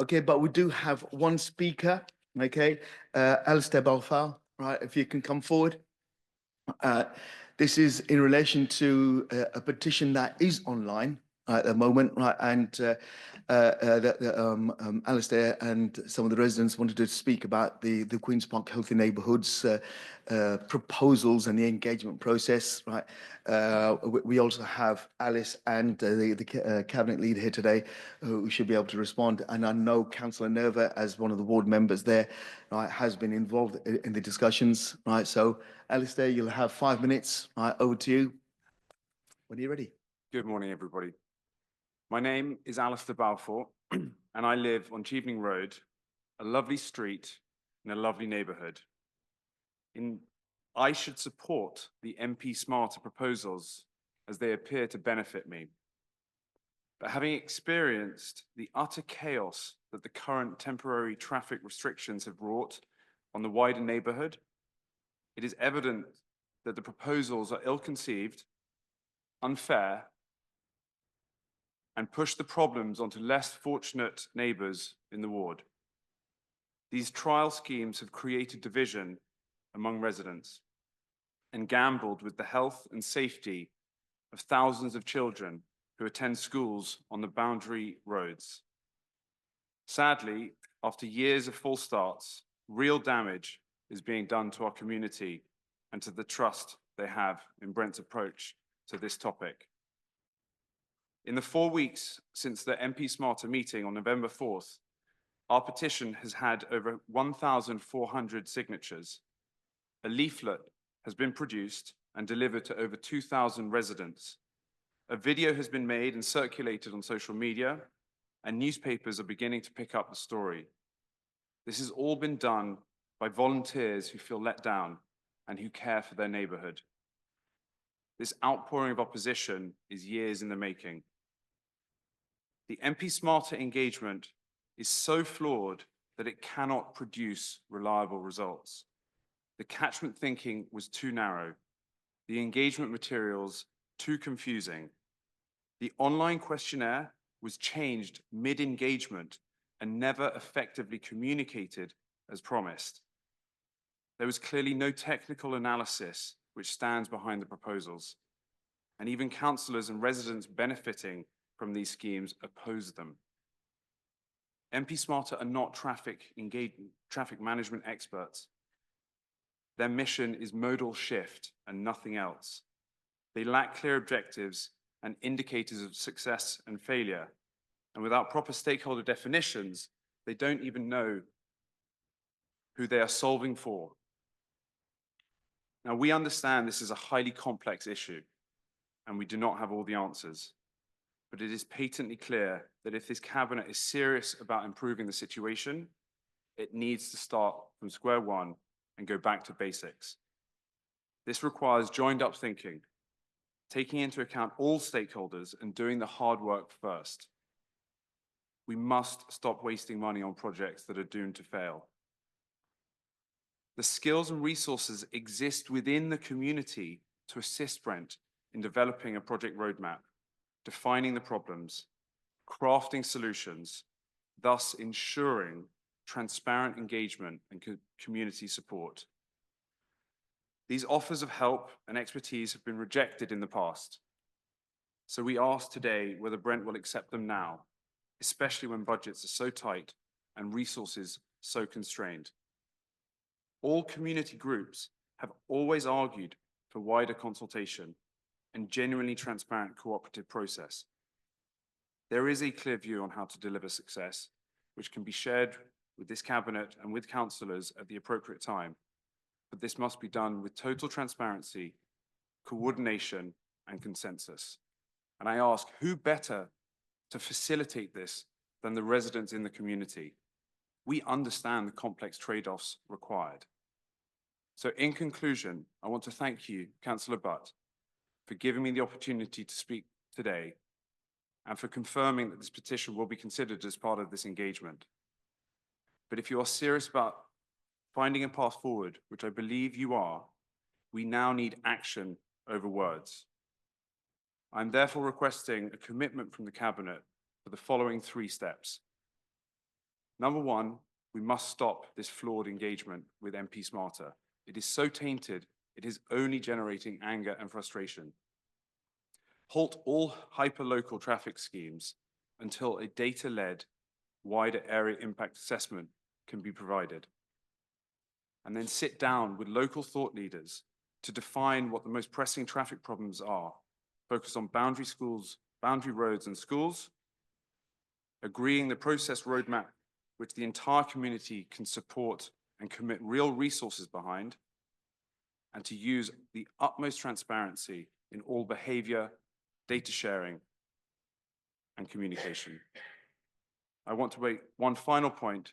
Okay, but we do have one speaker. Okay, Alistair Balfour, right? If you can come forward. Uh, this is in relation to a petition that is online at the moment, right? And Alistair and some of the residents wanted to speak about the Queen's Park Healthy Neighbourhoods proposals and the engagement process, right? We also have Alice and the cabinet lead here today who should be able to respond. And I know Councillor Nerva, as one of the ward members there, right, has been involved in the discussions, right? So, Alistair, you'll have 5 minutes. Right, over to you when you're ready. Good morning, everybody. My name is Alistair Balfour, and I live on Chevening Road, a lovely street in a lovely neighbourhood. I should support the MP Smarter proposals as they appear to benefit me. But having experienced the utter chaos that the current temporary traffic restrictions have wrought on the wider neighbourhood, it is evident that the proposals are ill-conceived, unfair, and push the problems onto less fortunate neighbours in the ward. These trial schemes have created division among residents and gambled with the health and safety of thousands of children who attend schools on the boundary roads. Sadly, after years of false starts, real damage is being done to our community and to the trust they have in Brent's approach to this topic. In the 4 weeks since the MP Smarter meeting on November 4th, our petition has had over 1,400 signatures. A leaflet has been produced and delivered to over 2,000 residents. A video has been made and circulated on social media, and newspapers are beginning to pick up the story. This has all been done by volunteers who feel let down and who care for their neighbourhood. This outpouring of opposition is years in the making. The MP Smarter engagement is so flawed that it cannot produce reliable results. The catchment thinking was too narrow, the engagement materials too confusing. The online questionnaire was changed mid-engagement and never effectively communicated as promised. There was clearly no technical analysis which stands behind the proposals, and even councillors and residents benefiting from these schemes oppose them. MP Smarter are not traffic management experts. Their mission is modal shift and nothing else. They lack clear objectives and indicators of success and failure. And without proper stakeholder definitions, they don't even know who they are solving for. Now, we understand this is a highly complex issue, and we do not have all the answers. But it is patently clear that if this cabinet is serious about improving the situation, it needs to start from square one and go back to basics. This requires joined up thinking, taking into account all stakeholders and doing the hard work first. We must stop wasting money on projects that are doomed to fail. The skills and resources exist within the community to assist Brent in developing a project roadmap, defining the problems, crafting solutions, thus ensuring transparent engagement and community support. These offers of help and expertise have been rejected in the past. So we ask today whether Brent will accept them now, especially when budgets are so tight and resources so constrained. All community groups have always argued for wider consultation and genuinely transparent cooperative process. There is a clear view on how to deliver success, which can be shared with this cabinet and with councillors at the appropriate time. But this must be done with total transparency, coordination, and consensus. And I ask, who better to facilitate this than the residents in the community? We understand the complex trade-offs required. So in conclusion, I want to thank you, Councillor Butt, for giving me the opportunity to speak today and for confirming that this petition will be considered as part of this engagement. But if you are serious about finding a path forward, which I believe you are, we now need action over words. I'm therefore requesting a commitment from the Cabinet for the following 3 steps. Number one, we must stop this flawed engagement with MP Smarter. It is so tainted, it is only generating anger and frustration. Halt all hyper-local traffic schemes until a data-led, wider area impact assessment can be provided. And then sit down with local thought leaders to define what the most pressing traffic problems are. Focus on boundary schools, boundary roads and schools, agreeing the process roadmap which the entire community can support and commit real resources behind, and to use the utmost transparency in all behavior, data sharing, and communication. I want to make one final point,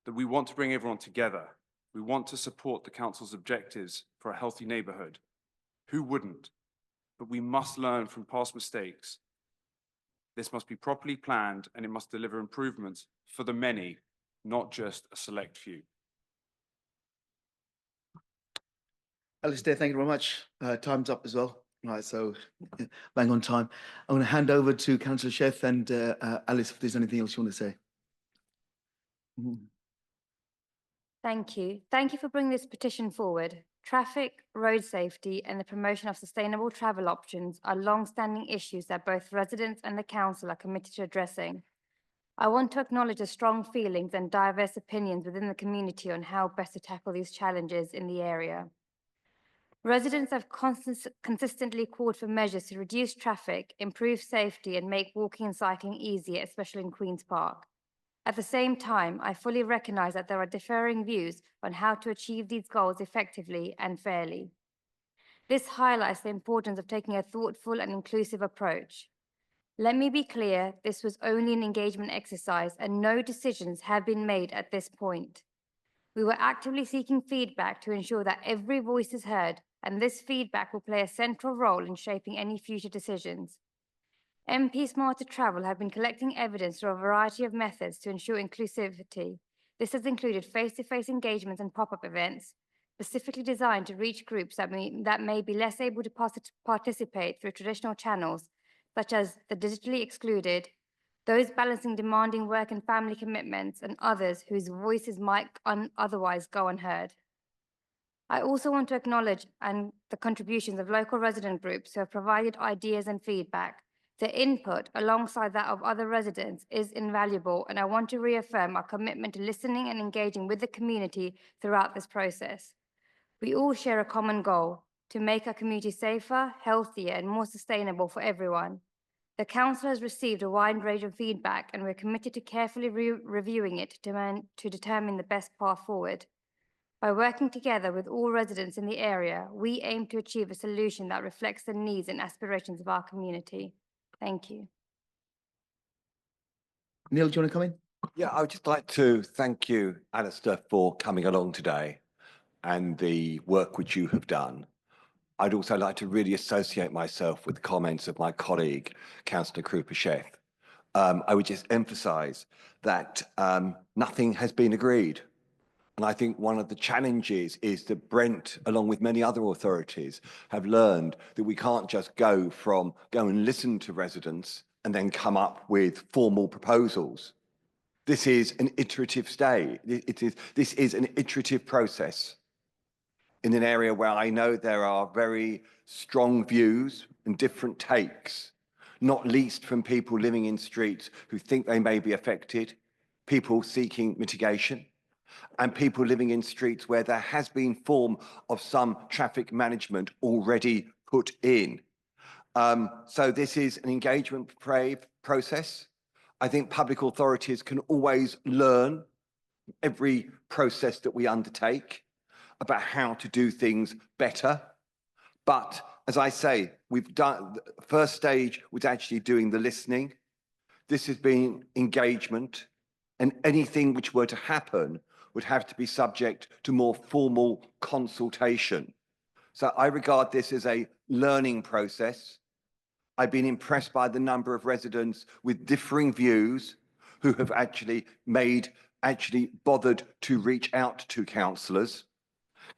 that we want to bring everyone together. We want to support the council's objectives for a healthy neighborhood. Who wouldn't? But we must learn from past mistakes. This must be properly planned and it must deliver improvements for the many, not just a select few. Alistair, thank you very much. Time's up as well. Right, so bang on time. I'm going to hand over to Councillor Sheth and Alice, if there's anything else you want to say. Thank you. Thank you for bringing this petition forward. Traffic, road safety, and the promotion of sustainable travel options are long-standing issues that both residents and the council are committed to addressing. I want to acknowledge the strong feelings and diverse opinions within the community on how best to tackle these challenges in the area. Residents have consistently called for measures to reduce traffic, improve safety, and make walking and cycling easier, especially in Queen's Park. At the same time, I fully recognise that there are differing views on how to achieve these goals effectively and fairly. This highlights the importance of taking a thoughtful and inclusive approach. Let me be clear, this was only an engagement exercise and no decisions have been made at this point. We were actively seeking feedback to ensure that every voice is heard, and this feedback will play a central role in shaping any future decisions. MP Smarter Travel have been collecting evidence through a variety of methods to ensure inclusivity. This has included face-to-face engagements and pop-up events, specifically designed to reach groups that may be less able to participate through traditional channels, such as the digitally excluded, those balancing demanding work and family commitments, and others whose voices might otherwise go unheard. I also want to acknowledge the contributions of local resident groups who have provided ideas and feedback. Their input, alongside that of other residents, is invaluable, and I want to reaffirm our commitment to listening and engaging with the community throughout this process. We all share a common goal: to make our community safer, healthier, and more sustainable for everyone. The council has received a wide range of feedback, and we're committed to carefully reviewing it to determine the best path forward. By working together with all residents in the area, we aim to achieve a solution that reflects the needs and aspirations of our community. Thank you. Neil, do you want to come in? Yeah, I would just like to thank you, Alistair, for coming along today and the work which you have done. I'd also like to really associate myself with the comments of my colleague, Councillor Krupa-Sheth. I would just emphasise that nothing has been agreed. And I think one of the challenges is that Brent, along with many other authorities, have learned that we can't just go and listen to residents and then come up with formal proposals. This is an iterative stage. This is an iterative process in an area where I know there are very strong views and different takes, not least from people living in streets who think they may be affected, people seeking mitigation, and people living in streets where there has been form of some traffic management already put in. So this is an engagement process. I think public authorities can always learn every process that we undertake about how to do things better. But as I say, we've done, the first stage was actually doing the listening. This has been engagement, and anything which were to happen would have to be subject to more formal consultation. So I regard this as a learning process. I've been impressed by the number of residents with differing views who have actually bothered to reach out to councillors.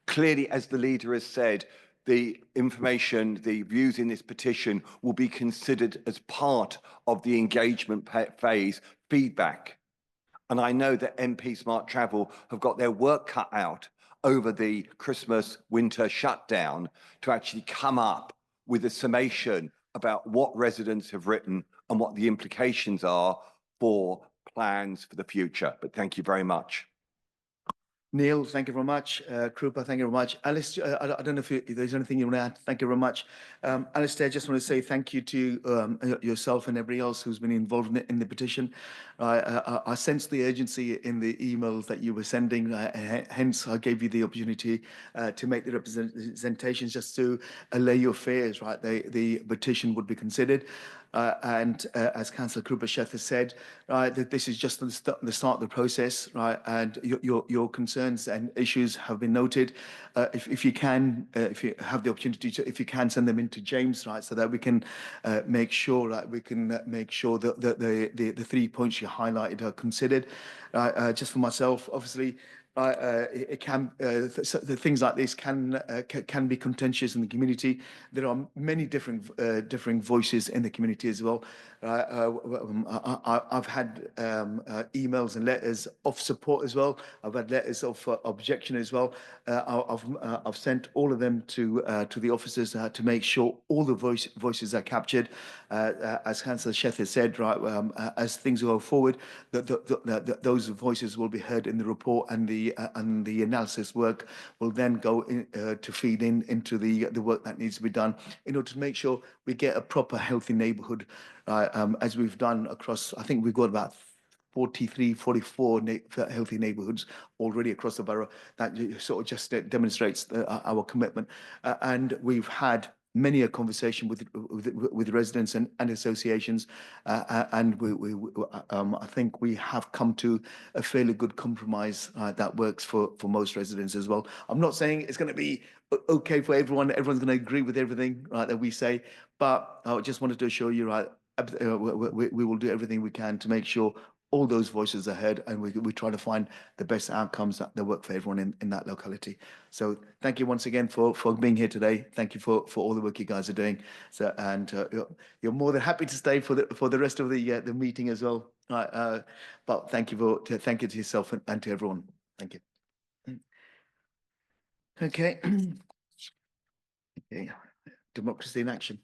Clearly, as the leader has said, the information, the views in this petition will be considered as part of the engagement phase feedback. And I know that MP Smart Travel have got their work cut out over the Christmas winter shutdown to actually come up with a summation about what residents have written and what the implications are for plans for the future. But thank you very much. Neil, thank you very much. Krupa, thank you very much. Alice, I don't know if there's anything you want to add. Thank you very much. Alistair, I just want to say thank you to yourself and everybody else who's been involved in the petition. I sense the urgency in the emails that you were sending. Hence, I gave you the opportunity to make the representations just to allay your fears, right? The petition would be considered. As Councillor Krupa has said, right, that this is just the start of the process, right? And your concerns and issues have been noted. If you can, if you have the opportunity to, if you can send them into James, right, so that we can make sure that the 3 points you highlighted are considered. Just for myself, obviously, it can the things like this can be contentious in the community. There are many differing voices in the community as well. I've had emails and letters of support as well. I've had letters of objection as well. I've sent all of them to the officers to make sure all the voices are captured. As Councillor Sheth has said, right, as things go forward, those voices will be heard in the report, and the analysis work will then go to feed into the work that needs to be done in order to make sure we get a proper healthy neighbourhood, as we've done across. I think we've got about 43, 44 healthy neighbourhoods already across the borough. That sort of just demonstrates our commitment, and we've had many a conversation with residents and associations, and I think we have come to a fairly good compromise that works for most residents as well. I'm not saying it's going to be okay for everyone. Everyone's going to agree with everything, right, that we say, but I just wanted to assure you, right, we will do everything we can to make sure all those voices are heard, and we try to find the best outcomes that work for everyone in that locality. So thank you once again for being here today. Thank you for all the work you guys are doing. So, and you're more than happy to stay for the rest of the meeting as well. But thank you to yourself and to everyone. Thank you. Okay. Okay. Democracy in action.